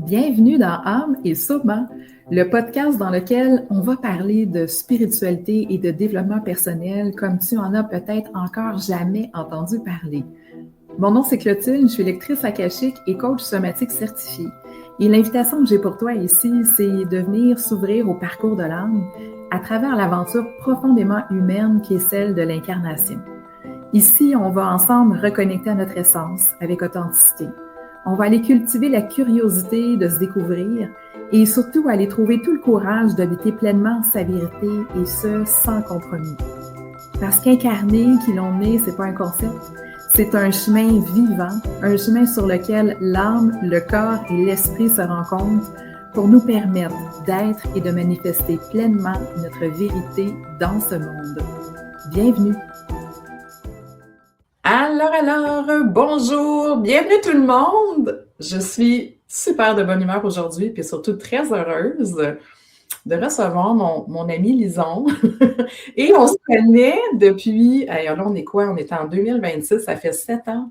Bienvenue dans Âme et Soma, le podcast dans lequel on va parler de spiritualité et de développement personnel comme tu en as peut-être encore jamais entendu parler. Mon nom c'est Clotilde, je suis lectrice akashique et coach somatique certifiée. Et l'invitation que j'ai pour toi ici, c'est de venir s'ouvrir au parcours de l'âme à travers l'aventure profondément humaine qui est celle de l'incarnation. Ici, on va ensemble reconnecter à notre essence avec authenticité. On va aller cultiver la curiosité de se découvrir et surtout aller trouver tout le courage d'habiter pleinement sa vérité et ce, sans compromis. Parce qu'incarner qui l'on est, c'est pas un concept, c'est un chemin vivant, un chemin sur lequel l'âme, le corps et l'esprit se rencontrent pour nous permettre d'être et de manifester pleinement notre vérité dans ce monde. Bienvenue! Alors, bonjour, bienvenue tout le monde! Je suis super de bonne humeur aujourd'hui, puis surtout très heureuse de recevoir mon amie Lison. Et on se connaît depuis, là on est quoi? On est en 2026, ça fait 7 ans.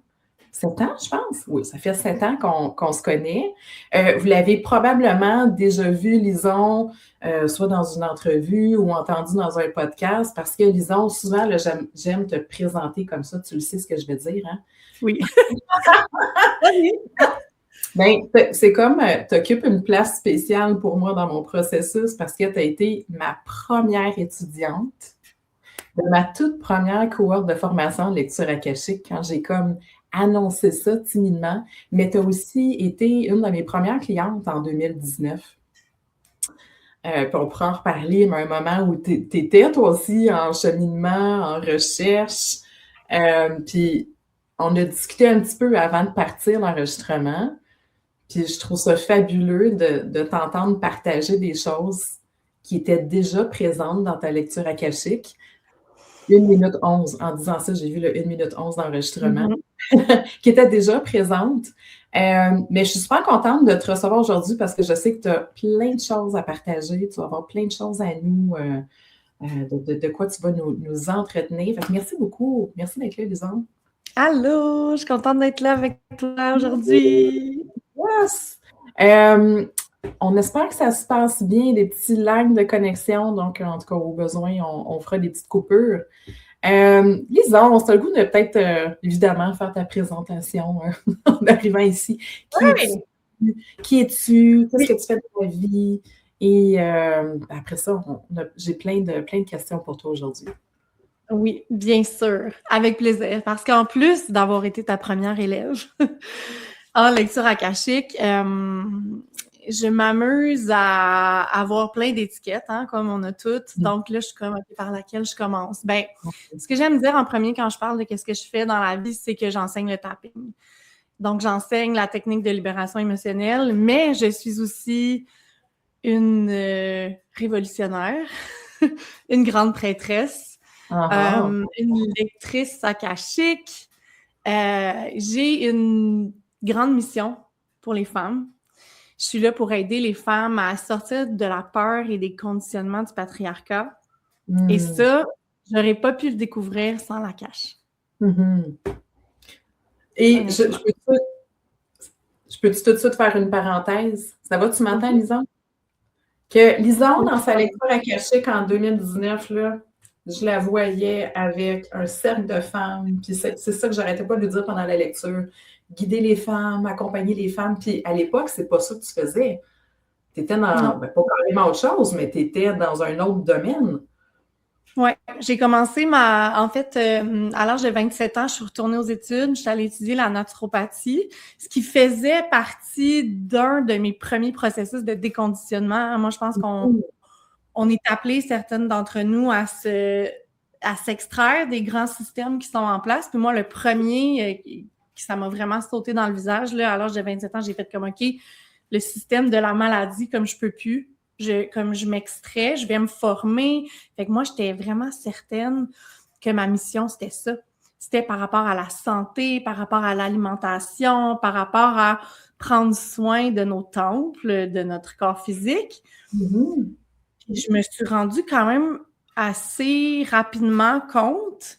7 ans, je pense? Oui, ça fait 7 ans qu'on se connaît. Vous l'avez probablement déjà vu, Lison, soit dans une entrevue ou entendu dans un podcast, parce que Lison, souvent, là, j'aime te présenter comme ça. Tu le sais ce que je veux dire, hein? Oui. Bien, c'est comme tu occupes une place spéciale pour moi dans mon processus parce que tu as été ma première étudiante de ma toute première cohorte de formation en lecture akashique quand j'ai comme annoncé ça timidement, mais tu as aussi été une de mes premières clientes en 2019. Puis on pourra en reparler, mais à un moment où tu étais toi aussi en cheminement, en recherche, puis on a discuté un petit peu avant de partir l'enregistrement, puis je trouve ça fabuleux de t'entendre partager des choses qui étaient déjà présentes dans ta lecture akashique. 1 minute 11. En disant ça, j'ai vu le 1 minute 11 d'enregistrement qui était déjà présente. Mais je suis super contente de te recevoir aujourd'hui parce que je sais que tu as plein de choses à partager. Tu vas avoir plein de choses à nous, de quoi tu vas nous entretenir. Fait que merci beaucoup. Merci d'être là, Lison. Allô, je suis contente d'être là avec toi aujourd'hui. Yes! On espère que ça se passe bien, des petits lags de connexion. Donc, en tout cas, au besoin, on fera des petites coupures. Lison, c'est le goût de peut-être, évidemment, faire ta présentation en arrivant ici. Qui es-tu? Qu'est-ce que tu fais de ta vie? Et après ça, j'ai plein de questions pour toi aujourd'hui. Oui, bien sûr, avec plaisir. Parce qu'en plus d'avoir été ta première élève en lecture akashique, je m'amuse à avoir plein d'étiquettes, hein, comme on a toutes. Donc là, je suis comme, OK, par laquelle je commence? Ben, ce que j'aime dire en premier quand je parle de qu'est-ce que je fais dans la vie, c'est que j'enseigne le tapping. Donc, j'enseigne la technique de libération émotionnelle, mais je suis aussi une révolutionnaire, une grande prêtresse, une lectrice akashique. J'ai une grande mission pour les femmes. Je suis là pour aider les femmes à sortir de la peur et des conditionnements du patriarcat. Et ça, j'aurais pas pu le découvrir sans l'Akash. Et je peux tout de suite faire une parenthèse? Ça va, tu m'entends, Lison? Que Lison, dans sa lecture akashique en 2019, là, je la voyais avec un cercle de femmes, puis c'est ça que j'arrêtais pas de lui dire pendant la lecture. Guider les femmes, accompagner les femmes, puis à l'époque, c'est pas ça que tu faisais. Tu étais dans, pas carrément autre chose, mais tu étais dans un autre domaine. Oui, j'ai commencé à l'âge de 27 ans, je suis retournée aux études, je suis allée étudier la naturopathie, ce qui faisait partie d'un de mes premiers processus de déconditionnement. Moi, je pense qu'on est appelé, certaines d'entre nous, à s'extraire des grands systèmes qui sont en place. Puis moi, le premier, ça m'a vraiment sauté dans le visage, là, à l'âge de 27 ans, j'ai fait comme, OK, le système de la maladie, comme je peux plus, comme je m'extrais, je vais me former. Fait que moi, j'étais vraiment certaine que ma mission, c'était ça. C'était par rapport à la santé, par rapport à l'alimentation, par rapport à prendre soin de nos temples, de notre corps physique. Je me suis rendue quand même assez rapidement compte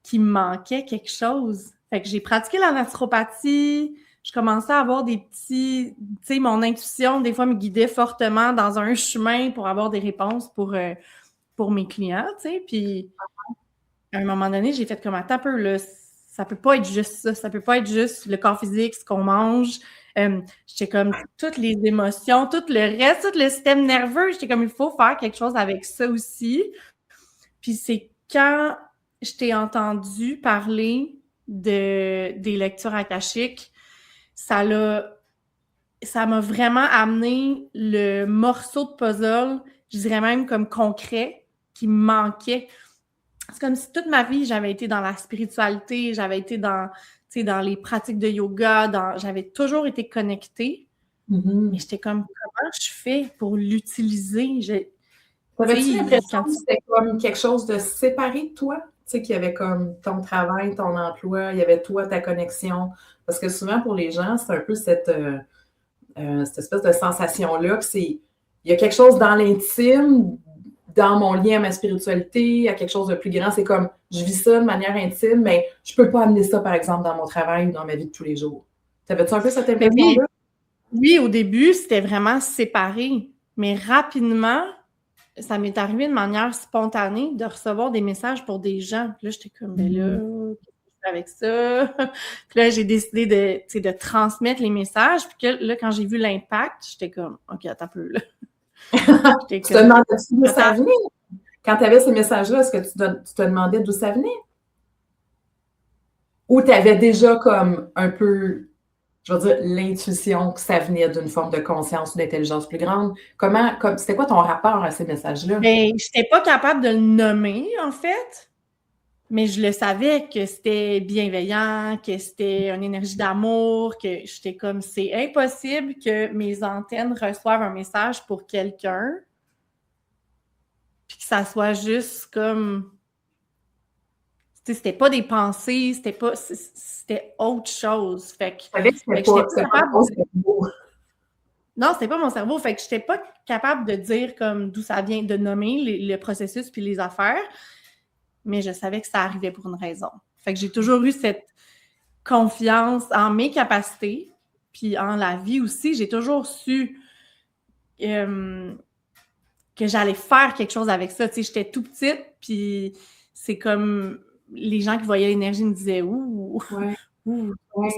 qu'il me manquait quelque chose. Fait que j'ai pratiqué la naturopathie, je commençais à avoir des petits... Tu sais, mon intuition, des fois, me guidait fortement dans un chemin pour avoir des réponses pour mes clients, tu sais. Puis, à un moment donné, j'ai fait comme, attends un peu, là, ça peut pas être juste ça. Ça peut pas être juste le corps physique, ce qu'on mange. J'étais comme, toutes les émotions, tout le reste, tout le système nerveux, j'étais comme, il faut faire quelque chose avec ça aussi. Puis c'est quand je t'ai entendu parler des lectures akashiques, ça m'a vraiment amené le morceau de puzzle, je dirais même comme concret, qui me manquait. C'est comme si toute ma vie, j'avais été dans la spiritualité, j'avais été dans les pratiques de yoga, j'avais toujours été connectée, mais j'étais comme, comment je fais pour l'utiliser? T'avais-tu l'impression que c'était comme quelque chose de séparé de toi? Tu sais, qu'il y avait comme ton travail, ton emploi, il y avait toi, ta connexion. Parce que souvent, pour les gens, c'est un peu cette espèce de sensation-là que il y a quelque chose dans l'intime, dans mon lien à ma spiritualité, à quelque chose de plus grand. C'est comme, je vis ça de manière intime, mais je peux pas amener ça, par exemple, dans mon travail ou dans ma vie de tous les jours. T'avais-tu un peu cette impression-là? Oui, au début, c'était vraiment séparé. Mais rapidement, ça m'est arrivé de manière spontanée de recevoir des messages pour des gens. Puis là, j'étais comme, ben là, qu'est-ce que je fais avec ça? Puis là, j'ai décidé de transmettre les messages. Puis que là, quand j'ai vu l'impact, j'étais comme, OK, attends un peu, là. Tu te demandais d'où ça venait? Quand tu avais ces messages-là, est-ce que tu te demandais d'où ça venait? Ou tu avais déjà comme un peu, je veux dire, l'intuition que ça venait d'une forme de conscience ou d'intelligence plus grande? C'était quoi ton rapport à ces messages-là? Ben, je n'étais pas capable de le nommer, en fait, mais je le savais que c'était bienveillant, que c'était une énergie d'amour, que j'étais comme, c'est impossible que mes antennes reçoivent un message pour quelqu'un, puis que ça soit juste comme... C'était pas des pensées, c'était autre chose. Fait que j'étais pas capable Non, c'était pas mon cerveau. Fait que j'étais pas capable de dire comme d'où ça vient, de nommer le processus puis les affaires, mais je savais que ça arrivait pour une raison. Fait que j'ai toujours eu cette confiance en mes capacités, puis en la vie aussi. J'ai toujours su que j'allais faire quelque chose avec ça. Tu sais, j'étais tout petite, puis c'est comme les gens qui voyaient l'énergie me disaient « Ouh,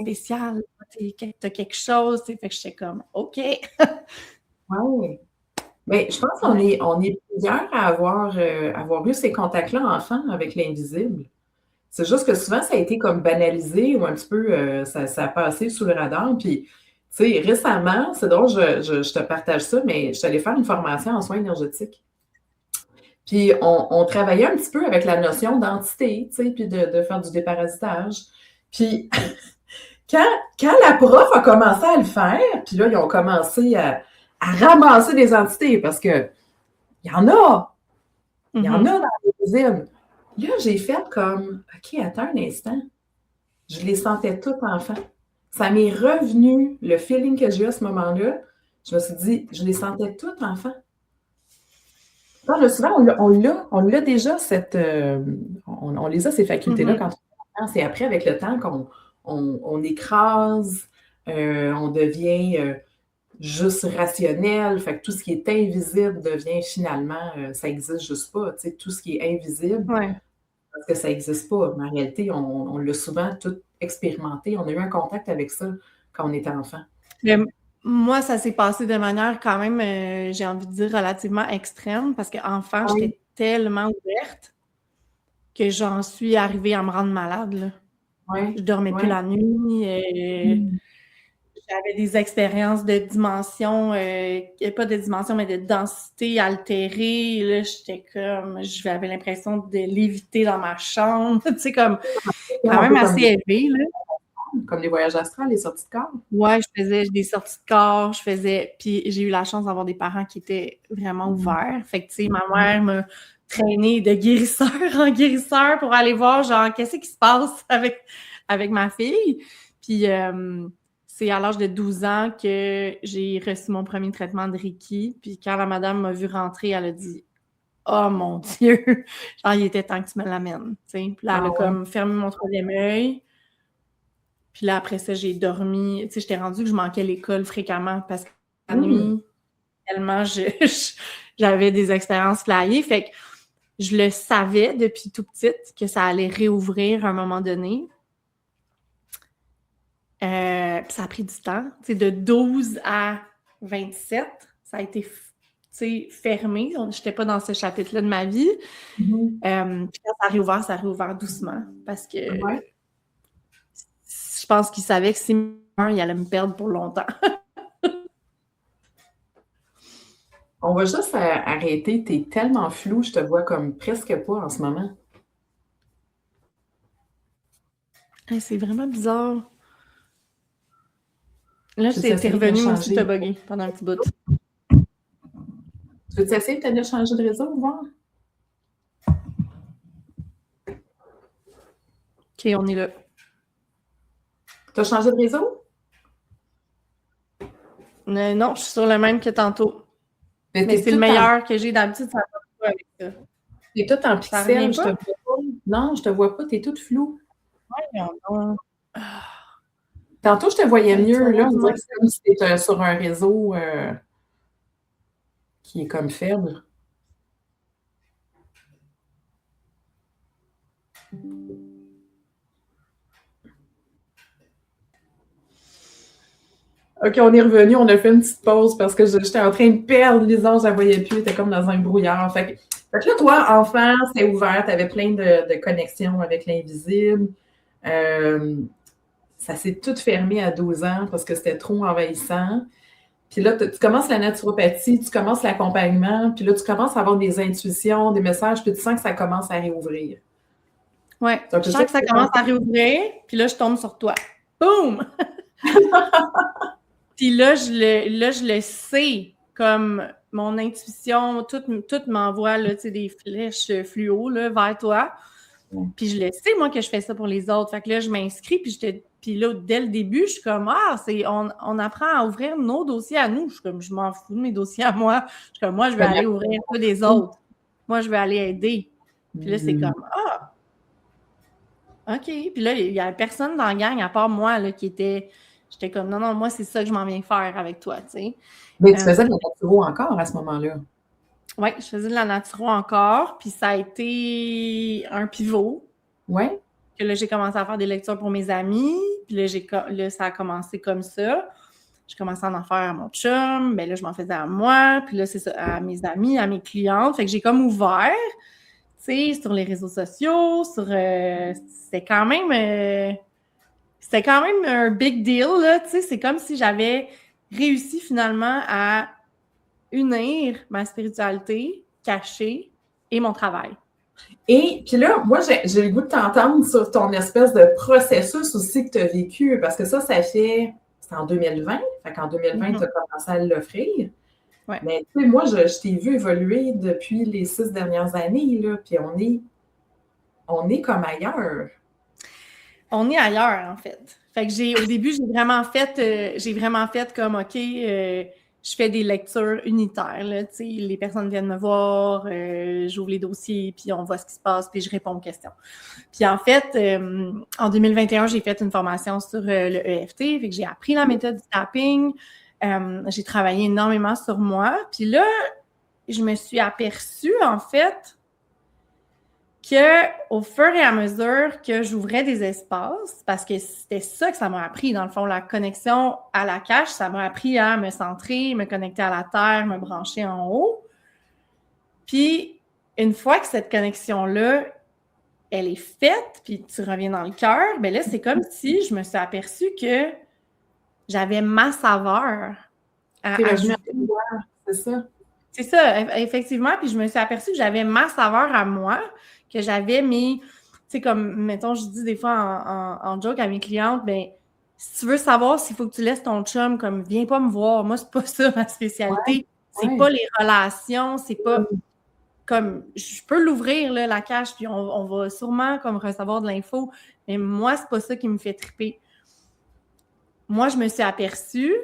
spécial, t'as quelque chose. » Fait que j'étais comme « OK. » Oui. Mais je pense qu'on est plusieurs à avoir eu ces contacts-là enfants avec l'invisible. C'est juste que souvent, ça a été comme banalisé ou un petit peu, ça a passé sous le radar. Puis, tu sais, récemment, c'est drôle, je te partage ça, mais je suis allée faire une formation en soins énergétiques. Puis, on travaillait un petit peu avec la notion d'entité, tu sais, puis de faire du déparasitage. Puis, quand la prof a commencé à le faire, puis là, ils ont commencé à ramasser des entités parce que il y en a. Il y en a dans l'invisible. Là, j'ai fait comme, OK, attends un instant. Je les sentais toutes enfants. Ça m'est revenu, le feeling que j'ai eu à ce moment-là. Je me suis dit, je les sentais toutes enfants. Souvent, on l'a déjà, on les a, ces facultés-là, quand on est. C'est après, avec le temps, qu'on écrase, on devient juste rationnel. Fait que tout ce qui est invisible devient finalement, ça n'existe juste pas. Tu sais, tout ce qui est invisible, parce que ça n'existe pas. Mais en réalité, on l'a souvent tout expérimenté. On a eu un contact avec ça quand on était enfant. Mais moi, ça s'est passé de manière quand même, j'ai envie de dire, relativement extrême, parce qu'enfant, j'étais tellement ouverte que j'en suis arrivée à me rendre malade, là. Je dormais plus la nuit. J'avais des expériences de dimension, pas de dimension, mais de densité altérée. Là, j'étais comme, j'avais l'impression de léviter dans ma chambre. Tu sais, comme, quand même assez élevé, là. Comme les voyages astrales, les sorties de corps? Ouais, je faisais des sorties de corps, puis j'ai eu la chance d'avoir des parents qui étaient vraiment ouverts. Fait que, tu sais, ma mère m'a traînée de guérisseur en guérisseur pour aller voir, genre, qu'est-ce qui se passe avec ma fille. Puis, c'est à l'âge de 12 ans que j'ai reçu mon premier traitement de Reiki. Puis quand la madame m'a vu rentrer, elle a dit « Oh mon Dieu! » Genre, il était temps que tu me l'amènes. Puis là, elle a comme fermé mon troisième œil. Puis là, après ça, j'ai dormi. Tu sais, j'étais rendue que je manquais l'école fréquemment parce que la nuit, tellement j'avais des expériences flyées. Fait que je le savais depuis tout petite que ça allait réouvrir à un moment donné. Puis ça a pris du temps. Tu sais, de 12 à 27, ça a été fermé. Je n'étais pas dans ce chapitre-là de ma vie. Puis quand ça a réouvert doucement parce que je pense qu'il savait que si il allait me perdre pour longtemps. On va juste arrêter. T'es tellement floue, je te vois comme presque pas en ce moment. C'est vraiment bizarre. Là, t'es revenu, moi aussi, t'as bugué pendant un petit bout. Tu veux-tu essayer de changer de réseau, voir? OK, on est là. Tu as changé de réseau? Non, je suis sur le même que tantôt. Mais c'est le meilleur que j'ai d'habitude, ça va pas avec ça. T'es toute en pixels, je te vois pas. Non, je te vois pas, t'es toute floue. Ouais, non. Tantôt, je te voyais mieux, là. On dirait que c'est comme si t'étais sur un réseau qui est comme faible. OK, on est revenu, on a fait une petite pause parce que j'étais en train de perdre Lisa, je la voyais plus, elle était comme dans un brouillard. Fait que là, toi, enfant, c'est ouvert, tu avais plein de connexions avec l'invisible. Ça s'est tout fermé à 12 ans parce que c'était trop envahissant. Puis là, tu commences la naturopathie, tu commences l'accompagnement, puis là, tu commences à avoir des intuitions, des messages, puis tu sens que ça commence à réouvrir. Oui, je sens que ça commence à réouvrir, puis là, je tombe sur toi. Boum! Puis là, je le sais, comme mon intuition, tout m'envoie là, des flèches fluo là, vers toi. Puis je le sais, moi, que je fais ça pour les autres. Fait que là, je m'inscris, puis là, dès le début, je suis comme, on apprend à ouvrir nos dossiers à nous. Je suis comme, je m'en fous de mes dossiers à moi. Je suis comme, moi, je vais aller ouvrir ceux des autres. Moi, je vais aller aider. Puis là, c'est comme, OK. Puis là, il n'y a personne dans la gang, à part moi, là, j'étais comme, non, moi, c'est ça que je m'en viens faire avec toi, tu sais. Mais tu faisais de la naturo encore à ce moment-là? Oui, je faisais de la naturo encore, puis ça a été un pivot. Oui. Que là, j'ai commencé à faire des lectures pour mes amis, puis là, ça a commencé comme ça. J'ai commencé à en faire à mon chum, ben là, je m'en faisais à moi, puis là, c'est ça, à mes amis, à mes clientes. Fait que j'ai comme ouvert, tu sais, sur les réseaux sociaux, c'était quand même un big deal, là, tu sais, c'est comme si j'avais réussi finalement à unir ma spiritualité cachée et mon travail. Et puis là, moi, j'ai le goût de t'entendre sur ton espèce de processus aussi que tu as vécu, parce que c'est en 2020, fait qu'en 2020, tu as commencé à l'offrir. Ouais. Mais tu sais, moi, je t'ai vu évoluer depuis les 6 dernières années, là, puis on est comme ailleurs. On est ailleurs, en fait. Fait que au début, j'ai vraiment fait comme, OK, je fais des lectures unitaires, là, tu sais, les personnes viennent me voir, j'ouvre les dossiers, puis on voit ce qui se passe, puis je réponds aux questions. Puis en fait, en 2021, j'ai fait une formation sur le EFT, fait que j'ai appris la méthode du tapping, j'ai travaillé énormément sur moi, puis là, je me suis aperçue, en fait, qu'au fur et à mesure que j'ouvrais des espaces, parce que c'était ça que ça m'a appris, dans le fond, la connexion à la cache, ça m'a appris à me centrer, me connecter à la terre, me brancher en haut. Puis, une fois que cette connexion-là, elle est faite, puis tu reviens dans le cœur, bien là, c'est comme si je me suis aperçue que j'avais ma saveur à ajouter. C'est ça. C'est ça, effectivement. Puis je me suis aperçue que j'avais ma saveur à moi, que j'avais mes... Tu sais, comme, mettons, je dis des fois en joke à mes clientes, bien, si tu veux savoir s'il faut que tu laisses ton chum, comme, viens pas me voir. Moi, c'est pas ça ma spécialité. C'est pas les relations, c'est pas... Comme, je peux l'ouvrir, là, la cache, puis on va sûrement, comme, recevoir de l'info. Mais moi, c'est pas ça qui me fait triper. Moi, je me suis aperçue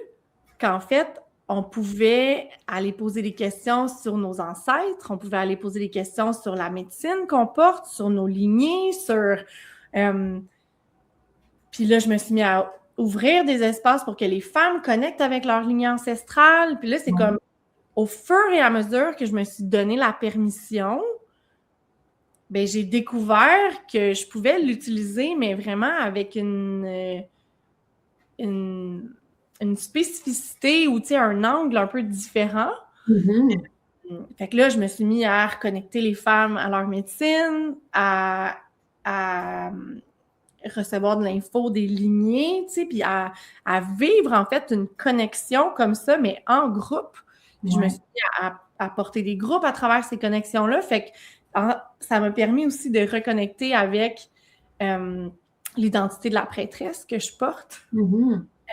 qu'en fait, on pouvait aller poser des questions sur nos ancêtres, on pouvait aller poser des questions sur la médecine qu'on porte, sur nos lignées, sur... Puis Puis là, je me suis mis à ouvrir des espaces pour que les femmes connectent avec leur lignée ancestrale. Puis là, c'est comme au fur et à mesure que je me suis donné la permission, ben, j'ai découvert que je pouvais l'utiliser, mais vraiment avec une spécificité ou un angle un peu différent. Fait que là, je me suis mis à reconnecter les femmes à leur médecine, à recevoir de l'info des lignées, puis à vivre en fait une connexion comme ça, mais en groupe. Puis je me suis mis à porter des groupes à travers ces connexions-là. Fait que ça m'a permis aussi de reconnecter avec l'identité de la prêtresse que je porte.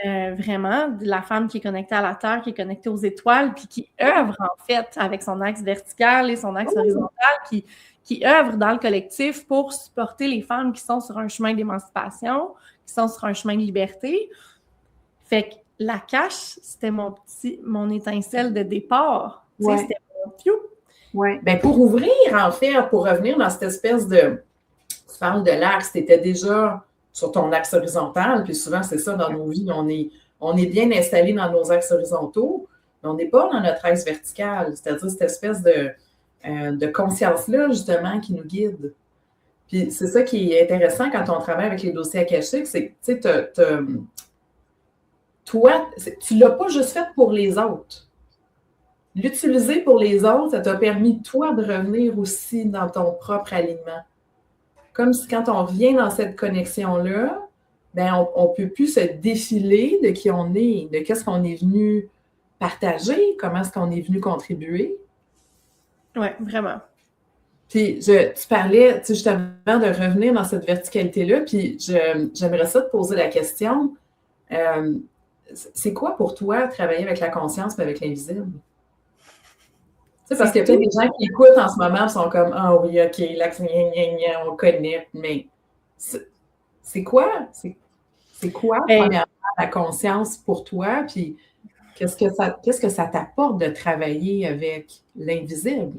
Vraiment, de la femme qui est connectée à la terre, qui est connectée aux étoiles, puis qui œuvre en fait avec son axe vertical et son axe horizontal, qui œuvre dans le collectif pour supporter les femmes qui sont sur un chemin d'émancipation, qui sont sur un chemin de liberté. Fait que la cache, c'était mon étincelle de départ. C'était mon piou. Oui. Ben pour ouvrir, en fait, pour revenir dans cette espèce de... Tu parles de l'axe, tu étais déjà sur ton axe horizontal, puis souvent, c'est ça dans nos vies, on est bien installé dans nos axes horizontaux, mais on n'est pas dans notre axe vertical, c'est-à-dire cette espèce de conscience-là, justement, qui nous guide. Puis c'est ça qui est intéressant quand on travaille avec les dossiers akashiques, c'est que, tu sais, toi, tu ne l'as pas juste fait pour les autres. L'utiliser pour les autres, ça t'a permis, toi, de revenir aussi dans ton propre alignement. Comme si quand on revient dans cette connexion-là, ben on ne peut plus se défiler de qui on est, de qu'est-ce qu'on est venu partager, comment est-ce qu'on est venu contribuer. Oui, vraiment. Puis, tu parlais justement de revenir dans cette verticalité-là, puis j'aimerais ça te poser la question, c'est quoi pour toi travailler avec la conscience et avec l'invisible? Parce qu'il y a peut-être des gens qui écoutent en ce moment et sont comme « Ah oui, OK, là, on connaît. » Mais c'est quoi? C'est quoi, premièrement, la conscience pour toi? Puis qu'est-ce que ça t'apporte de travailler avec l'invisible?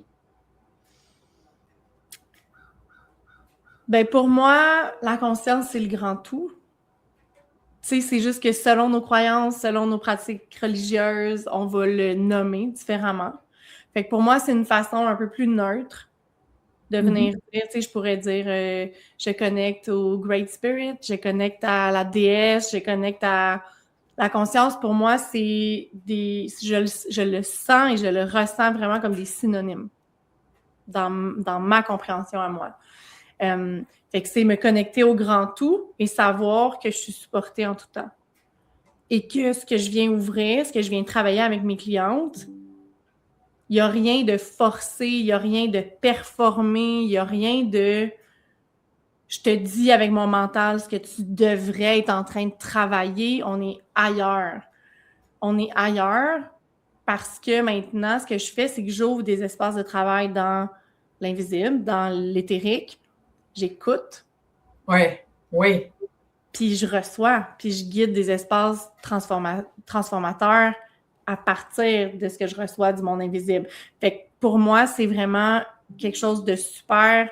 Ben pour moi, la conscience, c'est le grand tout. Tu sais, c'est juste que selon nos croyances, selon nos pratiques religieuses, on va le nommer différemment. Fait que pour moi, c'est une façon un peu plus neutre de venir dire, tu sais, je pourrais dire, je connecte au Great Spirit, je connecte à la déesse, je connecte à la conscience. Pour moi, c'est je le sens et je le ressens vraiment comme des synonymes dans ma compréhension à moi. Fait que c'est me connecter au grand tout et savoir que je suis supportée en tout temps. Et que ce que je viens ouvrir, ce que je viens travailler avec mes clientes, il n'y a rien de forcé, il n'y a rien de performé, il n'y a rien de je te dis avec mon mental ce que tu devrais être en train de travailler. On est ailleurs. On est ailleurs parce que maintenant, ce que je fais, c'est que j'ouvre des espaces de travail dans l'invisible, dans l'éthérique. J'écoute. Oui. Puis je reçois, puis je guide des espaces transformateurs à partir de ce que je reçois du monde invisible. Fait que pour moi, c'est vraiment quelque chose de super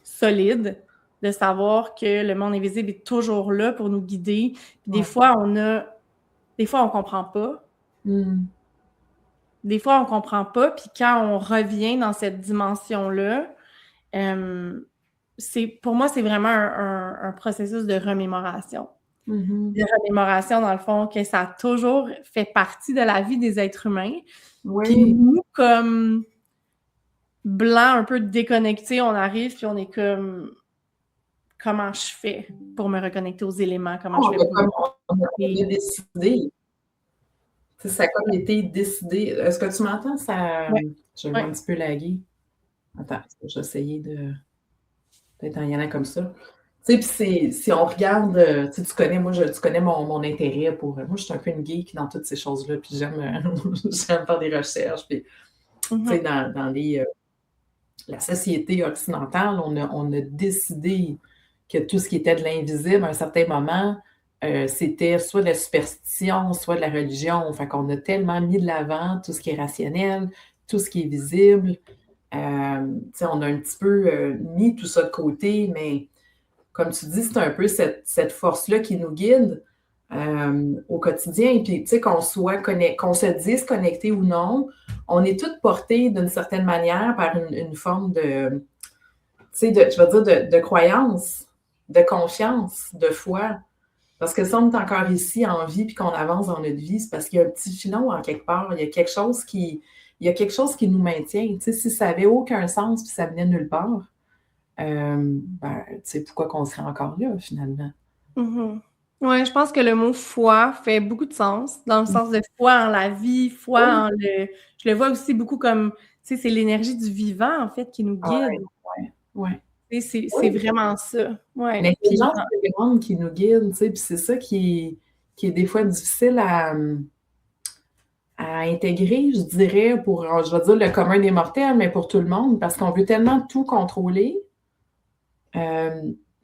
solide de savoir que le monde invisible est toujours là pour nous guider. Puis des fois, on comprend pas. Des fois, on comprend pas. Puis quand on revient dans cette dimension-là, pour moi, c'est vraiment un processus de remémoration. De remémoration, dans le fond, que ça a toujours fait partie de la vie des êtres humains. Puis nous, comme blancs, un peu déconnectés, on arrive puis on est comme comment je fais pour me reconnecter aux éléments? Comment je fais pour... On a décidé. Ça a comme été décidé. Est-ce que tu m'entends? Je vais un petit peu laguer. Attends, je vais essayer de... Peut-être en y allant comme ça. Tu sais, puis si on regarde, tu connais, tu connais mon intérêt pour... Moi, je suis un peu une geek dans toutes ces choses-là, puis j'aime faire des recherches. Puis, tu sais, dans la société occidentale, on a décidé que tout ce qui était de l'invisible, à un certain moment, c'était soit de la superstition, soit de la religion. Fait qu'on a tellement mis de l'avant tout ce qui est rationnel, tout ce qui est visible. On a un petit peu mis tout ça de côté, mais comme tu dis, c'est un peu cette force-là qui nous guide au quotidien. Puis, tu sais, qu'on se dise connecté ou non, on est toutes portées d'une certaine manière par une forme de, tu sais, je veux dire, de croyance, de confiance, de foi. Parce que si on est encore ici en vie puis qu'on avance dans notre vie, c'est parce qu'il y a un petit filon en quelque part. Il y a quelque chose qui nous maintient. Tu sais, si ça n'avait aucun sens puis ça venait nulle part, tu sais, pourquoi qu'on serait encore là, finalement? Mm-hmm. Oui, je pense que le mot foi fait beaucoup de sens, dans le sens de foi en la vie, foi en le... Je le vois aussi beaucoup comme, tu sais, c'est l'énergie du vivant, en fait, qui nous guide. Ouais. C'est vraiment ça. Ouais. L'intelligence plus grande qui nous guide, tu sais, puis c'est ça qui est des fois difficile à intégrer, je dirais, pour, je vais dire, le commun des mortels, mais pour tout le monde, parce qu'on veut tellement tout contrôler.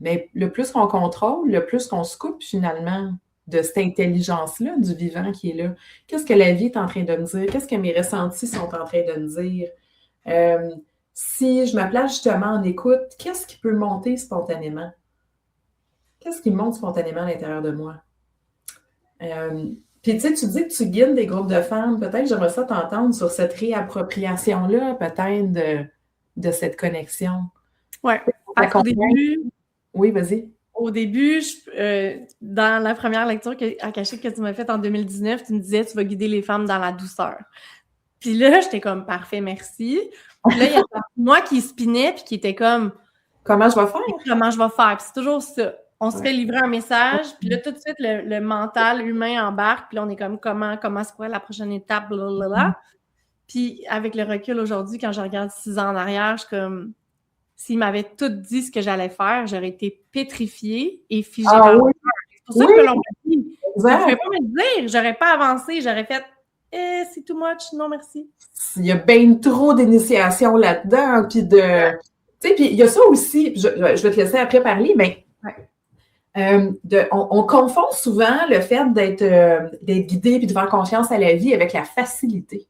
Mais le plus qu'on contrôle, le plus qu'on se coupe finalement de cette intelligence-là, du vivant qui est là. Qu'est-ce que la vie est en train de me dire? Qu'est-ce que mes ressentis sont en train de me dire? Si je me place justement en écoute, qu'est-ce qui peut monter spontanément? Qu'est-ce qui monte spontanément à l'intérieur de moi? Puis tu sais, tu dis que tu guides des groupes de femmes. Peut-être que j'aimerais ça t'entendre sur cette réappropriation-là, peut-être, de cette connexion. Oui. Au début... Oui, vas-y. Au début, dans la première lecture akashique que tu m'as faite en 2019, tu me disais « Tu vas guider les femmes dans la douceur ». Puis là, j'étais comme « Parfait, merci ». Puis là, il y a moi qui spinait puis qui était comme « Comment je vais faire? » Comment je vais faire? Puis c'est toujours ça. On se fait livrer un message, puis là, tout de suite, le mental humain embarque, puis là, on est comme comment c'est quoi la prochaine étape, blablabla. Puis avec le recul aujourd'hui, quand je regarde 6 ans en arrière, je suis comme... S'ils m'avaient tout dit ce que j'allais faire, j'aurais été pétrifiée et figée par le cœur. C'est pour ça que l'on m'a dit. Je ne pouvais pas me le dire. J'aurais pas avancé. J'aurais fait c'est too much. Non, merci. Il y a bien trop d'initiation là-dedans. Puis tu sais, puis il y a ça aussi. Je vais te laisser après parler, mais on confond souvent le fait d'être guidé puis de faire confiance à la vie avec la facilité.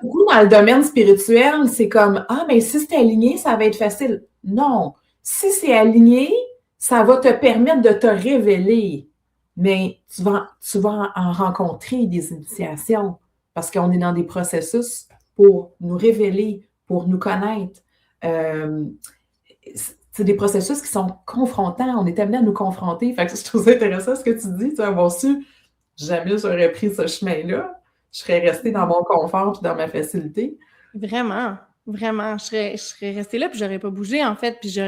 Beaucoup dans le domaine spirituel, c'est comme « Ah, mais si c'est aligné, ça va être facile. » Non. Si c'est aligné, ça va te permettre de te révéler. Mais tu vas en rencontrer des initiations parce qu'on est dans des processus pour nous révéler, pour nous connaître. C'est des processus qui sont confrontants. On est amené à nous confronter. Fait que je trouve ça intéressant ce que tu dis. Tu sais, avoir su, jamais j'aurais pris ce chemin-là. Je serais restée dans mon confort et dans ma facilité. Vraiment, vraiment. Je serais restée là puis j'aurais pas bougé, en fait. Puis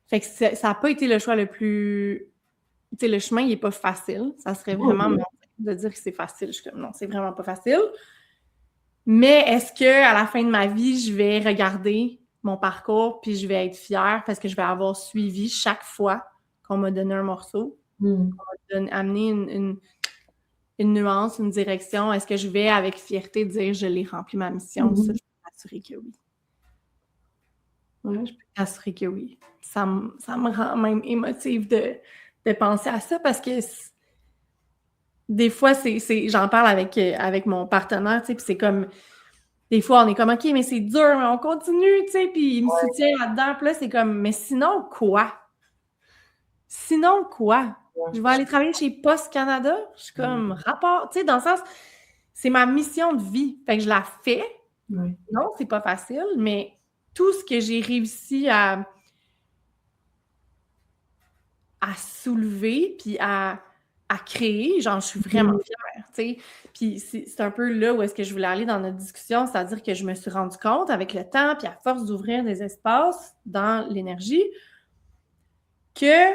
fait que ça n'a pas été le choix le plus... Tu sais, le chemin, il n'est pas facile. Ça serait vraiment de dire que c'est facile. Je suis comme, non, c'est vraiment pas facile. Mais est-ce qu'à la fin de ma vie, je vais regarder mon parcours puis je vais être fière parce que je vais avoir suivi chaque fois qu'on m'a donné un morceau, qu'on m'a amené une nuance, une direction? Est-ce que je vais avec fierté dire je l'ai rempli ma mission? Ça, je peux t'assurer que oui. Je peux t'assurer que oui. Ça me rend même émotive de penser à ça parce que des fois, j'en parle avec mon partenaire, tu sais, puis c'est comme des fois, on est comme OK, mais c'est dur, mais on continue, tu sais, puis il me soutient là-dedans. Puis là, c'est comme mais sinon quoi? Sinon quoi? Je vais aller travailler chez Post Canada. Je suis comme rapport, tu sais, dans le sens, c'est ma mission de vie. Fait que je la fais. Non, c'est pas facile, mais tout ce que j'ai réussi à soulever puis à créer, genre, je suis vraiment fière, tu sais. Puis c'est un peu là où est-ce que je voulais aller dans notre discussion, c'est-à-dire que je me suis rendu compte avec le temps, puis à force d'ouvrir des espaces dans l'énergie, que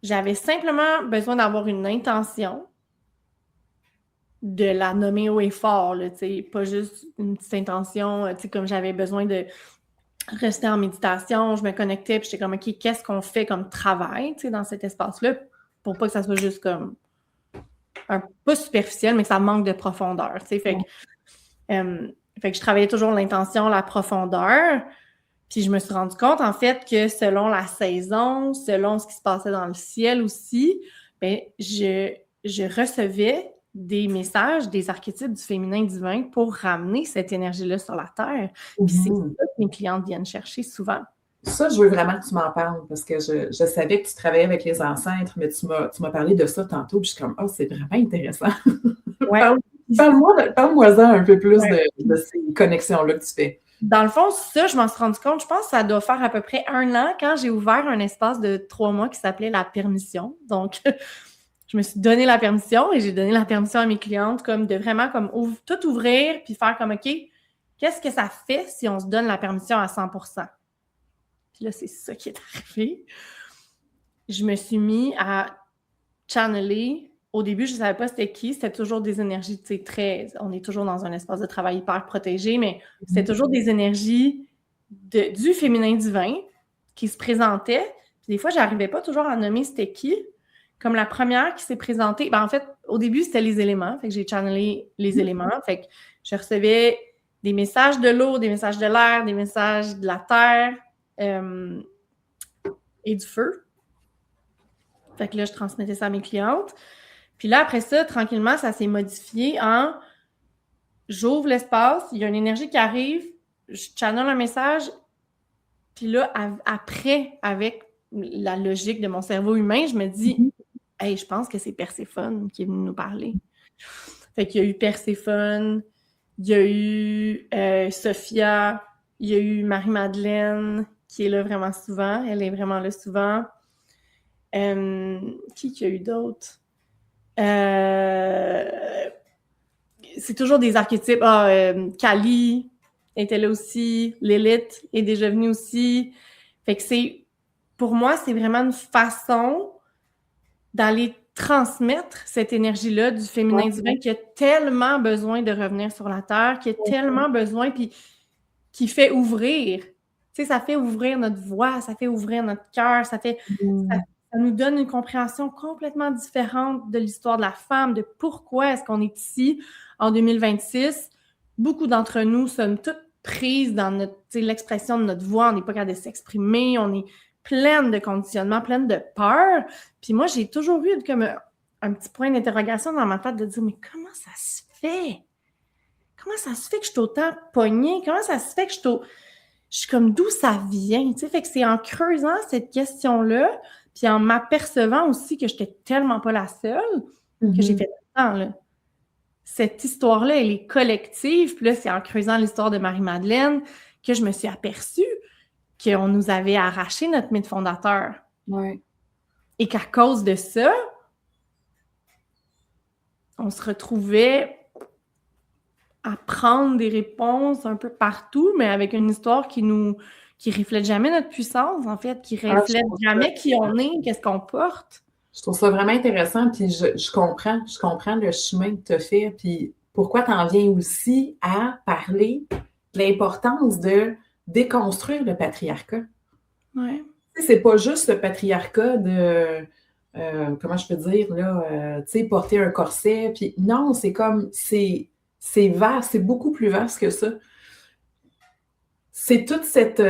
j'avais simplement besoin d'avoir une intention, de la nommer haut et fort, là, tu sais, pas juste une petite intention, tu sais, comme j'avais besoin de rester en méditation, je me connectais, puis j'étais comme, OK, qu'est-ce qu'on fait comme travail, tu sais, dans cet espace-là, pour pas que ça soit juste comme, pas superficiel, mais que ça manque de profondeur, tu sais, fait que je travaillais toujours l'intention, la profondeur, puis je me suis rendu compte, en fait, que selon la saison, selon ce qui se passait dans le ciel aussi, bien, je recevais des messages, des archétypes du féminin divin pour ramener cette énergie-là sur la Terre. Puis c'est ça que mes clientes viennent chercher souvent. Ça, je veux vraiment que tu m'en parles parce que je savais que tu travaillais avec les ancêtres, mais tu m'as parlé de ça tantôt, puis je suis comme, oh, c'est vraiment intéressant. Ouais. Parle-moi-en un peu plus Ouais. de ces connexions-là que tu fais. Dans le fond, ça, je m'en suis rendu compte, je pense que ça doit faire à peu près 1 an quand j'ai ouvert un espace de 3 mois qui s'appelait la permission. Donc, je me suis donné la permission et j'ai donné la permission à mes clientes comme de vraiment comme tout ouvrir puis faire comme, OK, qu'est-ce que ça fait si on se donne la permission à 100%? Puis là, c'est ça qui est arrivé. Je me suis mis à channeler. Au début, je ne savais pas c'était qui. C'était toujours des énergies, tu sais, très... On est toujours dans un espace de travail hyper protégé, mais c'était toujours des énergies du féminin divin qui se présentaient. Puis des fois, je n'arrivais pas toujours à nommer c'était qui. Comme la première qui s'est présentée, en fait, au début, c'était les éléments. Fait que j'ai channelé les éléments. Fait que je recevais des messages de l'eau, des messages de l'air, des messages de la terre et du feu. Fait que là, je transmettais ça à mes clientes. Puis là, après ça, tranquillement, ça s'est modifié en j'ouvre l'espace, il y a une énergie qui arrive, je channel un message, puis là, après, avec la logique de mon cerveau humain, je me dis hey, je pense que c'est Perséphone qui est venue nous parler. Fait qu'il y a eu Perséphone, il y a eu Sophia, il y a eu Marie-Madeleine qui est là vraiment souvent, elle est vraiment là souvent. Qui y a eu d'autres? C'est toujours des archétypes. Kali était là aussi. Lilith est déjà venue aussi. Fait que pour moi, c'est vraiment une façon d'aller transmettre cette énergie-là du féminin divin qui a tellement besoin de revenir sur la Terre, qui a tellement besoin, puis qui fait ouvrir. Tu sais, ça fait ouvrir notre voix, ça fait ouvrir notre cœur, ça nous donne une compréhension complètement différente de l'histoire de la femme, de pourquoi est-ce qu'on est ici en 2026. Beaucoup d'entre nous sommes toutes prises dans l'expression de notre voix, on n'est pas capable de s'exprimer, on est pleine de conditionnements, pleine de peur. Puis moi, j'ai toujours eu comme un petit point d'interrogation dans ma tête de dire, mais comment ça se fait? Comment ça se fait que je suis autant pognée? Comment ça se fait que je suis comme d'où ça vient? Tu sais, fait que c'est en creusant cette question-là, puis en m'apercevant aussi que je n'étais tellement pas la seule, que j'ai fait le temps, là. Cette histoire-là, elle est collective. Puis là, c'est en creusant l'histoire de Marie-Madeleine que je me suis aperçue qu'on nous avait arraché notre mythe fondateur. Ouais. Et qu'à cause de ça, on se retrouvait à prendre des réponses un peu partout, mais avec une histoire qui reflète jamais notre puissance, en fait, qui reflète jamais qui on est, qu'est-ce qu'on porte. Je trouve ça vraiment intéressant, puis je comprends le chemin que tu as fait, puis pourquoi tu en viens aussi à parler de l'importance de déconstruire le patriarcat. Ouais. C'est pas juste le patriarcat de, comment je peux dire, là, tu sais, porter un corset, puis non, c'est comme, c'est vaste, c'est beaucoup plus vaste que ça. C'est toute cette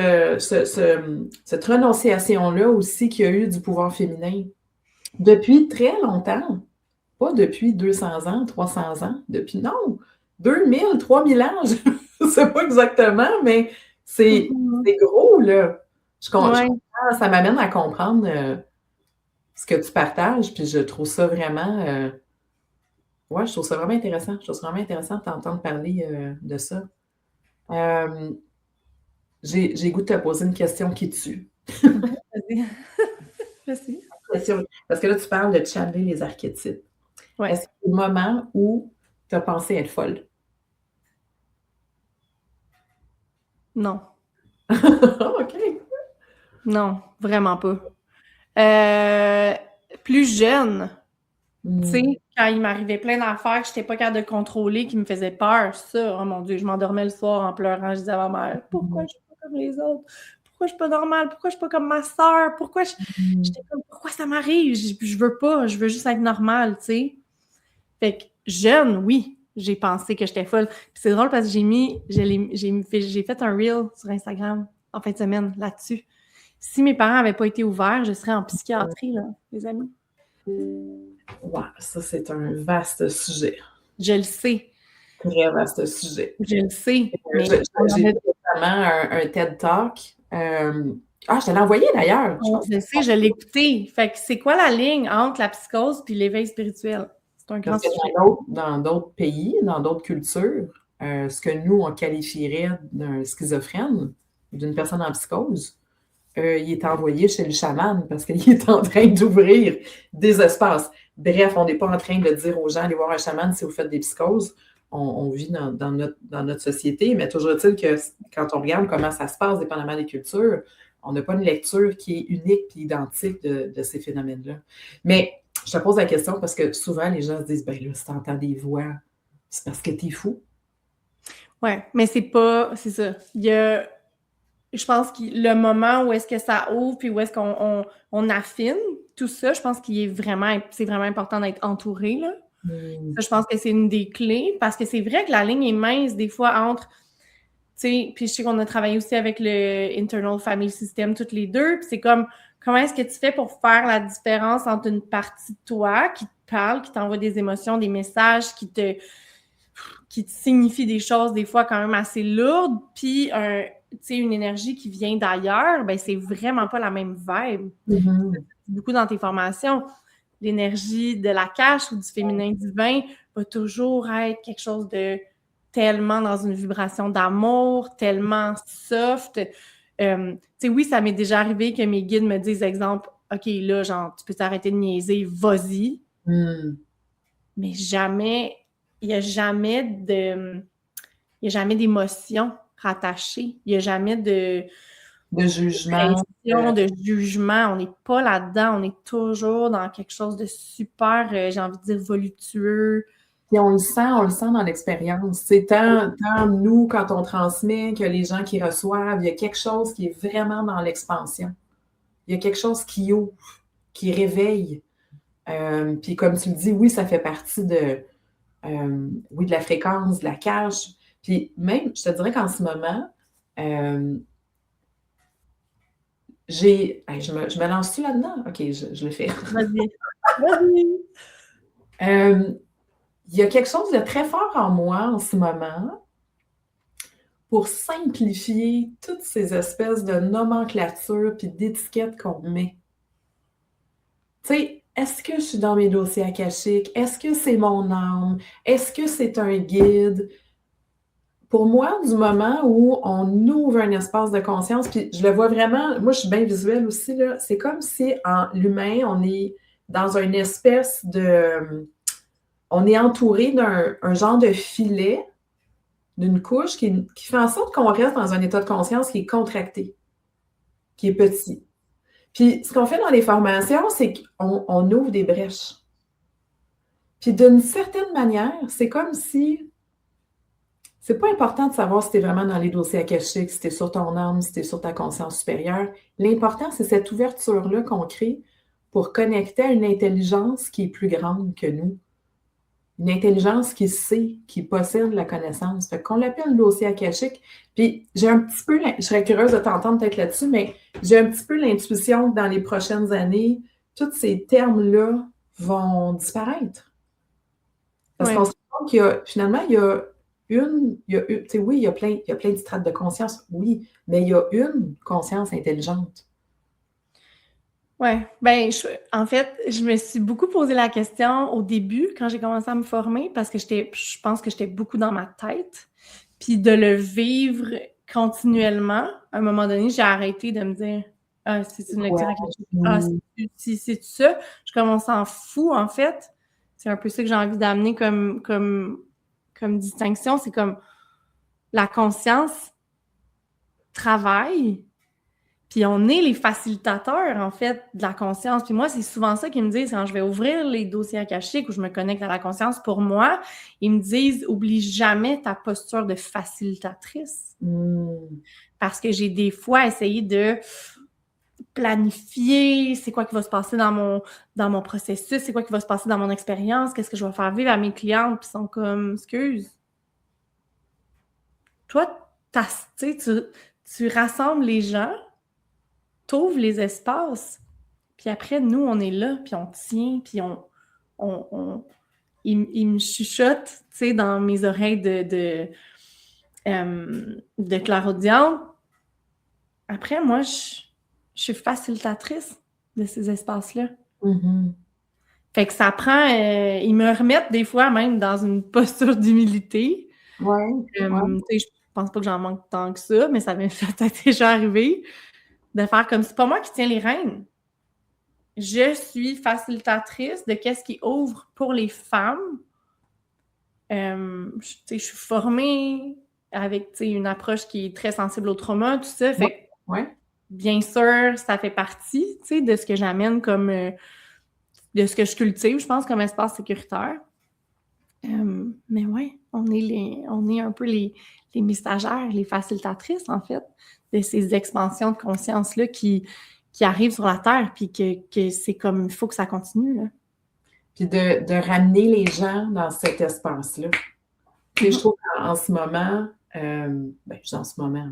renonciation-là aussi qu'il y a eu du pouvoir féminin. Depuis très longtemps, pas depuis 200 ans, 300 ans, depuis, non, 2000, 3000 ans, je ne sais pas exactement, mais c'est gros, là. Je comprends, ça m'amène à comprendre ce que tu partages, puis je trouve ça vraiment, je trouve ça vraiment intéressant. Je trouve ça vraiment intéressant de t'entendre parler de ça. J'ai goût de te poser une question qui tue. Vas-y. Merci. Parce que là, tu parles de channeler les archétypes. Ouais. Est-ce qu'il y a un moment où tu as pensé être folle? Non. OK. Non, vraiment pas. Plus jeune, tu sais, quand il m'arrivait plein d'affaires que je n'étais pas capable de contrôler, qui me faisaient peur, ça, oh mon Dieu, je m'endormais le soir en pleurant, je disais à ma mère, pourquoi je ne suis pas comme les autres? Pourquoi je ne suis pas normale? Pourquoi je ne suis pas comme ma soeur? Pourquoi pourquoi ça m'arrive? Je veux pas, je veux juste être normale, tu sais. Fait que jeune, oui, j'ai pensé que j'étais folle. Puis c'est drôle parce que j'ai fait un reel sur Instagram en fin de semaine là-dessus. Si mes parents n'avaient pas été ouverts, je serais en psychiatrie, là, les amis. Wow, ça, c'est un vaste sujet. Je le sais. Très vaste sujet. Je le sais. J'ai récemment un TED Talk Ah, je te l'ai envoyé d'ailleurs. Je sais, je l'ai écouté. Fait que c'est quoi la ligne entre la psychose puis l'éveil spirituel? C'est un grand Parce que sujet. dans d'autres pays, dans d'autres cultures, ce que nous, on qualifierait d'un schizophrène, d'une personne en psychose, il est envoyé chez le chaman parce qu'il est en train d'ouvrir des espaces. Bref, on n'est pas en train de dire aux gens, allez voir un chaman si vous faites des psychoses. On vit dans notre société, mais toujours est-il que quand on regarde comment ça se passe, dépendamment des cultures, on n'a pas une lecture qui est unique et identique de ces phénomènes-là. Mais je te pose la question parce que souvent, les gens se disent, ben là, si tu entends des voix, c'est parce que tu es fou. Ouais, mais c'est ça. Je pense que le moment où est-ce que ça ouvre puis où est-ce qu'on affine tout ça, je pense c'est vraiment important d'être entouré, là. Ça, je pense que c'est une des clés parce que c'est vrai que la ligne est mince des fois entre, tu sais, puis je sais qu'on a travaillé aussi avec le Internal Family System toutes les deux, puis c'est comme, comment est-ce que tu fais pour faire la différence entre une partie de toi qui te parle, qui t'envoie des émotions, des messages, qui te signifie des choses des fois quand même assez lourdes, puis une énergie qui vient d'ailleurs, ben c'est vraiment pas la même vibe. Beaucoup dans tes formations, l'énergie de la cache ou du féminin divin va toujours être quelque chose de tellement dans une vibration d'amour, tellement soft. Oui, ça m'est déjà arrivé que mes guides me disent, exemple, OK, là, genre, tu peux t'arrêter de niaiser, vas-y. Mais jamais, il n'y a jamais d'émotion rattachée. Il n'y a jamais de jugement. De jugement. On n'est pas là-dedans. On est toujours dans quelque chose de super, j'ai envie de dire, voluptueux. Puis on le sent dans l'expérience. C'est tant nous, quand on transmet, que les gens qui reçoivent, il y a quelque chose qui est vraiment dans l'expansion. Il y a quelque chose qui ouvre, qui réveille. Puis comme tu le dis, oui, ça fait partie de la fréquence, de la cache. Puis même, je te dirais qu'en ce moment, je me lance-tu là-dedans? OK, je le fais. Vas-y. Vas-y. Il y a quelque chose de très fort en moi en ce moment pour simplifier toutes ces espèces de nomenclatures puis d'étiquettes qu'on met. Tu sais, est-ce que je suis dans mes dossiers akashiques? Est-ce que c'est mon âme? Est-ce que c'est un guide? Pour moi, du moment où on ouvre un espace de conscience, puis je le vois vraiment, moi je suis bien visuelle aussi, là, c'est comme si en l'humain, on est dans une espèce de... On est entouré d'un genre de filet, d'une couche qui fait en sorte qu'on reste dans un état de conscience qui est contracté, qui est petit. Puis ce qu'on fait dans les formations, c'est qu'on ouvre des brèches. Puis d'une certaine manière, c'est comme si... C'est pas important de savoir si tu es vraiment dans les dossiers akashiques, si tu es sur ton âme, si tu es sur ta conscience supérieure. L'important, c'est cette ouverture-là qu'on crée pour connecter à une intelligence qui est plus grande que nous. Une intelligence qui sait, qui possède la connaissance. Fait qu'on l'appelle le dossier akashique. Puis j'ai un petit peu, je serais curieuse de t'entendre peut-être là-dessus, mais j'ai un petit peu l'intuition que dans les prochaines années, tous ces termes-là vont disparaître. Parce qu'on se rend compte qu'il y a, finalement, il y a oui, il y a plein de strates de conscience, oui, mais il y a une conscience intelligente. Ouais, ben en fait, je me suis beaucoup posé la question au début quand j'ai commencé à me former parce que je pense que j'étais beaucoup dans ma tête. Puis de le vivre continuellement, à un moment donné, j'ai arrêté de me dire ah, c'est une lecture akashique. Ah, c'est ça. Je commence à s'en fout, en fait. C'est un peu ça que j'ai envie d'amener comme distinction. C'est comme la conscience travaille. Puis on est les facilitateurs, en fait, de la conscience. Puis moi, c'est souvent ça qu'ils me disent quand je vais ouvrir les dossiers akashiques où je me connecte à la conscience. Pour moi, ils me disent, oublie jamais ta posture de facilitatrice. Parce que j'ai des fois essayé de planifier c'est quoi qui va se passer dans mon processus, c'est quoi qui va se passer dans mon expérience, qu'est-ce que je vais faire vivre à mes clientes, puis ils sont comme, excuse, toi, tu rassembles les gens, t'ouvres les espaces, puis après, nous, on est là, puis on tient, puis il me chuchote, tu sais, dans mes oreilles de clairaudiente. Après, moi, je suis facilitatrice de ces espaces-là. Mhm. Fait que ça prend... ils me remettent des fois même dans une posture d'humilité. Ouais, ouais. Tu sais, je pense pas que j'en manque tant que ça, mais ça m'est peut-être déjà arrivé de faire comme c'est pas moi qui tiens les rênes. Je suis facilitatrice de qu'est-ce qui ouvre pour les femmes. Je suis formée avec une approche qui est très sensible au trauma, tout ça. Fait que, Ouais. bien sûr, ça fait partie de ce que j'amène comme de ce que je cultive, je pense, comme espace sécuritaire. Mais ouais, on est un peu les messagères, les facilitatrices, en fait, de ces expansions de conscience-là qui arrivent sur la Terre, puis que c'est comme, il faut que ça continue, là. Puis de ramener les gens dans cet espace-là. Tu sais, je trouve qu'en ce moment, en ce moment,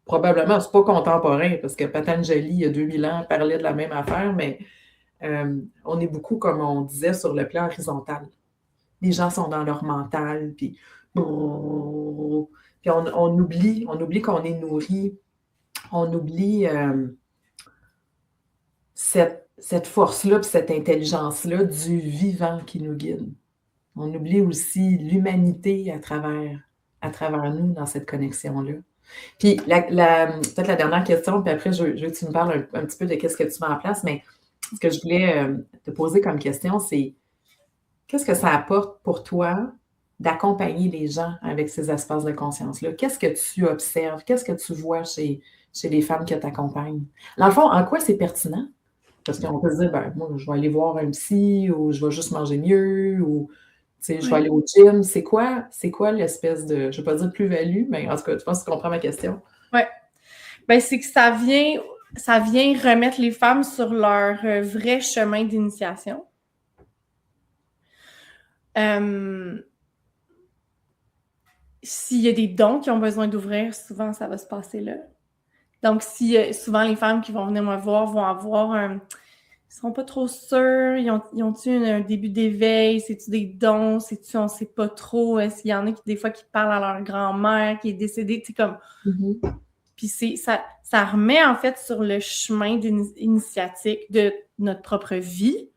probablement, c'est pas contemporain, parce que Patanjali, il y a 2000 ans, parlait de la même affaire, mais on est beaucoup, comme on disait, sur le plan horizontal. Les gens sont dans leur mental, puis on oublie qu'on est nourri, on oublie cette force-là, puis cette intelligence-là du vivant qui nous guide. On oublie aussi l'humanité à travers nous dans cette connexion-là. Puis peut-être la dernière question, puis après, je veux que tu me parles un petit peu de qu'est-ce que tu mets en place, mais ce que je voulais te poser comme question, c'est qu'est-ce que ça apporte pour toi d'accompagner les gens avec ces espaces de conscience-là? Qu'est-ce que tu observes? Qu'est-ce que tu vois chez les femmes que tu accompagnes? Dans le fond, en quoi c'est pertinent? Parce qu'on peut se dire, ben, moi, je vais aller voir un psy, ou je vais juste manger mieux, ou je vais aller au gym. C'est quoi l'espèce de, je ne vais pas dire plus-value, mais en tout cas, tu penses que tu comprends ma question? Ouais. Ben, c'est que ça vient remettre les femmes sur leur vrai chemin d'initiation. S'il y a des dons qui ont besoin d'ouvrir, souvent, ça va se passer là. Donc, si souvent, les femmes qui vont venir me voir vont avoir ils sont pas trop sûrs, ils ont-tu un début d'éveil, c'est-tu des dons, c'est-tu, on sait pas trop, est-ce qu'il y en a qui, des fois, qui parlent à leur grand-mère qui est décédée, tu sais, comme... Mm-hmm. Puis ça remet, en fait, sur le chemin initiatique de notre propre vie,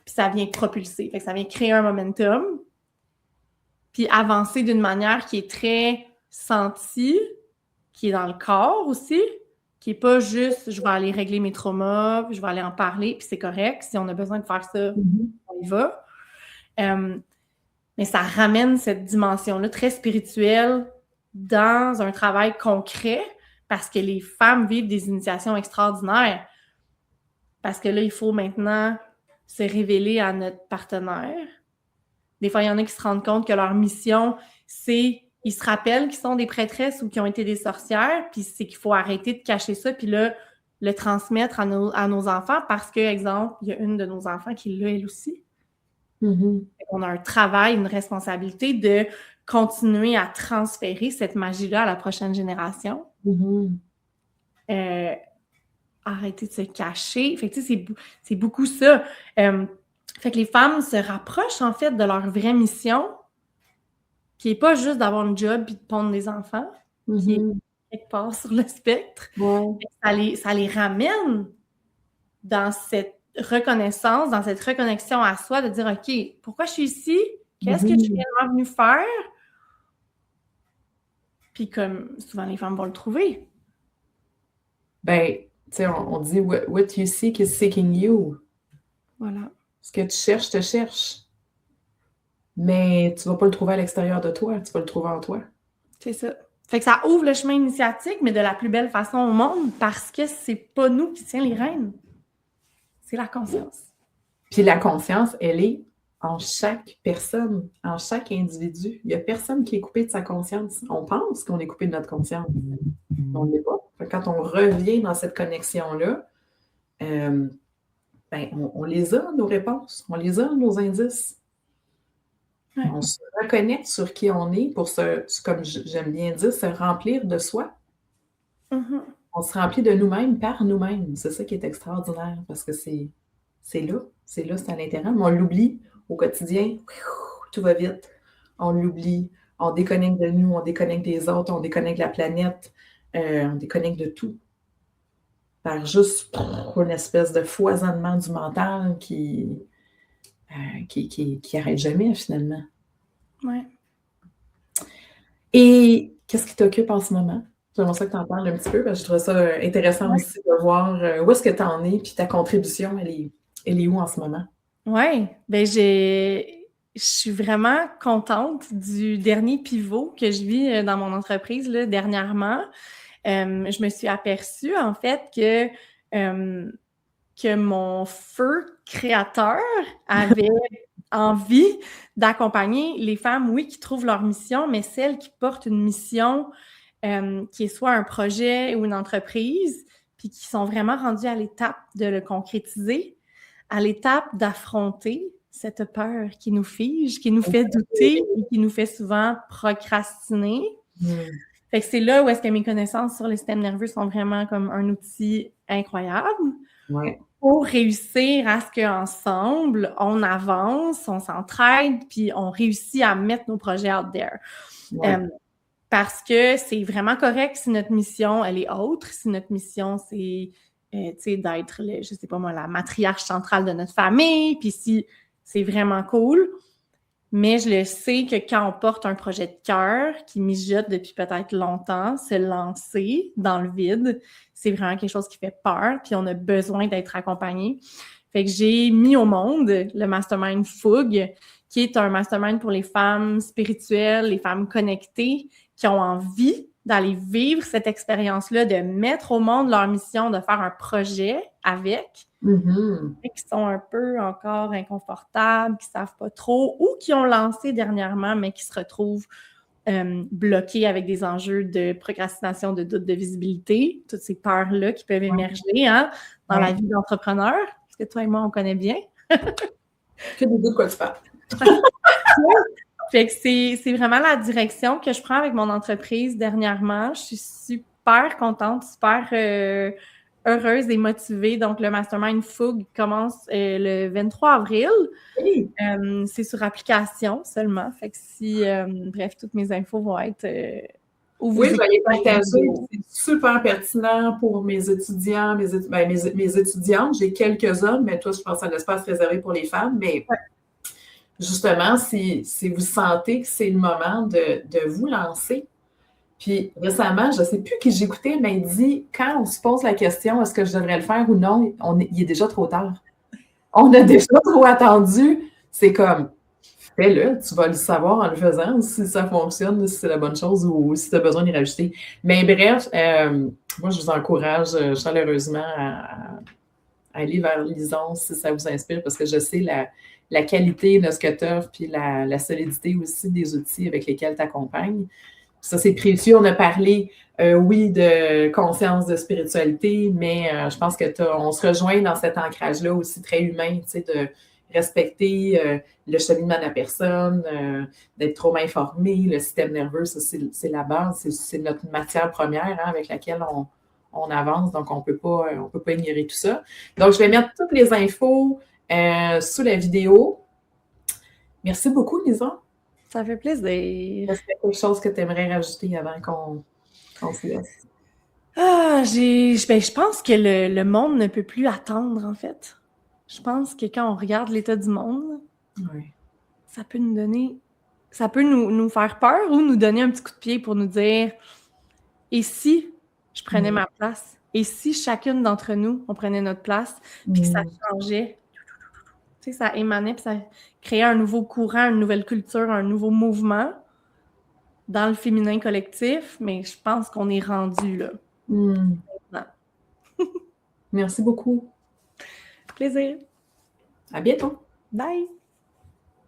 puis ça vient propulser, fait que ça vient créer un momentum, puis avancer d'une manière qui est très sentie, qui est dans le corps aussi, qui n'est pas juste « je vais aller régler mes traumas, puis je vais aller en parler, puis c'est correct. Si on a besoin de faire ça, on y va. » Mais ça ramène cette dimension-là très spirituelle dans un travail concret parce que les femmes vivent des initiations extraordinaires. Parce que là, il faut maintenant se révéler à notre partenaire. Des fois, il y en a qui se rendent compte que leur mission, c'est... Ils se rappellent qu'ils sont des prêtresses ou qu'ils ont été des sorcières, puis c'est qu'il faut arrêter de cacher ça, puis là, le transmettre à nos enfants parce que, exemple, il y a une de nos enfants qui l'a, elle aussi. Mm-hmm. On a un travail, une responsabilité de continuer à transférer cette magie-là à la prochaine génération. Mm-hmm. Arrêter de se cacher. Fait que, tu sais, c'est beaucoup ça. Fait que les femmes se rapprochent, en fait, de leur vraie mission, qui n'est pas juste d'avoir un job puis de pondre des enfants, qui est quelque part sur le spectre. Ouais. Ça les ramène dans cette reconnaissance, dans cette reconnexion à soi, de dire, OK, pourquoi je suis ici? Qu'est-ce que je suis réellement venue faire? Puis comme souvent, les femmes vont le trouver. Ben, tu sais, on dit « What you seek is seeking you ». Voilà. Ce que tu cherches, te cherche. Mais tu ne vas pas le trouver à l'extérieur de toi, tu vas le trouver en toi. C'est ça. Fait que ça ouvre le chemin initiatique, mais de la plus belle façon au monde, parce que c'est pas nous qui tient les rênes. C'est la conscience. Puis la conscience, elle est en chaque personne, en chaque individu. Il n'y a personne qui est coupé de sa conscience. On pense qu'on est coupé de notre conscience. On ne l'est pas. Quand on revient dans cette connexion-là, on les a, nos réponses. On les a, nos indices. Ouais. On se reconnecte sur qui on est pour comme j'aime bien dire, se remplir de soi. Mm-hmm. On se remplit de nous-mêmes par nous-mêmes. C'est ça qui est extraordinaire parce que c'est là, c'est à l'intérieur, mais on l'oublie au quotidien. Tout va vite. On l'oublie. On déconnecte de nous, on déconnecte des autres, on déconnecte de la planète, on déconnecte de tout. par juste une espèce de foisonnement du mental qui arrête jamais, finalement. Ouais. Et qu'est-ce qui t'occupe en ce moment? J'aimerais ça que tu en parles un petit peu, parce que je trouve ça intéressant Ouais. aussi de voir où est-ce que tu en es, puis ta contribution, elle est où en ce moment? Oui, ben je suis vraiment contente du dernier pivot que je vis dans mon entreprise là, dernièrement. Je me suis aperçue, en fait, que mon feu créateur avait envie d'accompagner les femmes, oui, qui trouvent leur mission, mais celles qui portent une mission qui est soit un projet ou une entreprise, puis qui sont vraiment rendues à l'étape de le concrétiser, à l'étape d'affronter cette peur qui nous fige, qui nous fait douter et qui nous fait souvent procrastiner. Fait que c'est là où est-ce que mes connaissances sur le système nerveux sont vraiment comme un outil incroyable pour réussir à ce qu'ensemble, on avance, on s'entraide, puis on réussit à mettre nos projets out there. Parce que c'est vraiment correct si notre mission, elle est autre, si notre mission, c'est d'être, je sais pas moi, la matriarche centrale de notre famille, puis si c'est vraiment cool. Mais je le sais que quand on porte un projet de cœur qui mijote depuis peut-être longtemps, se lancer dans le vide, c'est vraiment quelque chose qui fait peur, puis on a besoin d'être accompagné. Fait que j'ai mis au monde le Mastermind Fougue, qui est un mastermind pour les femmes spirituelles, les femmes connectées, qui ont envie d'aller vivre cette expérience-là, de mettre au monde leur mission, de faire un projet avec, qui sont un peu encore inconfortables, qui ne savent pas trop, ou qui ont lancé dernièrement, mais qui se retrouvent bloqués avec des enjeux de procrastination, de doute, de visibilité, toutes ces peurs-là qui peuvent émerger dans la vie d'entrepreneur, parce que toi et moi, on connaît bien. Quelle idée de quoi tu parles? Fait que c'est vraiment la direction que je prends avec mon entreprise dernièrement. Je suis super contente, super heureuse et motivée. Donc, le Mastermind Fougue commence le 23 avril. Oui. C'est sur application seulement. Fait que si, bref, toutes mes infos vont être où vous je vais les partager. C'est super pertinent pour mes étudiants, mes étudiantes. J'ai quelques hommes, mais toi, je pense à un espace réservé pour les femmes. Mais justement, si vous sentez que c'est le moment de vous lancer. Puis récemment, je ne sais plus qui j'écoutais, mais il dit, quand on se pose la question, est-ce que je devrais le faire ou non, il est déjà trop tard. On a déjà trop attendu. C'est comme, fais-le, tu vas le savoir en le faisant, si ça fonctionne, si c'est la bonne chose ou si tu as besoin d'y rajouter. Mais bref, moi, je vous encourage chaleureusement à aller vers Lison si ça vous inspire, parce que je sais la qualité de ce que tu offres, puis la solidité aussi des outils avec lesquels tu accompagnes. Ça, c'est précieux. On a parlé, oui, de conscience, de spiritualité, mais je pense qu'on se rejoint dans cet ancrage-là aussi très humain, tu sais, de respecter le cheminement de la personne, d'être trop informé, le système nerveux, ça, c'est la base, c'est notre matière première avec laquelle on avance, donc on peut pas ignorer tout ça. Donc, je vais mettre toutes les infos sous la vidéo. Merci beaucoup, Lison. Ça fait plaisir. Est-ce qu'il y a quelque chose que tu aimerais rajouter avant qu'on se laisse? Je pense que le monde ne peut plus attendre, en fait. Je pense que quand on regarde l'état du monde, ça peut nous faire peur ou nous donner un petit coup de pied pour nous dire « Et si je prenais ma place? Et si chacune d'entre nous, on prenait notre place? » Puis que ça changeait. Tu sais, ça émanait, puis ça créait un nouveau courant, une nouvelle culture, un nouveau mouvement dans le féminin collectif, mais je pense qu'on est rendu là. Merci beaucoup. Plaisir. À bientôt. Bye.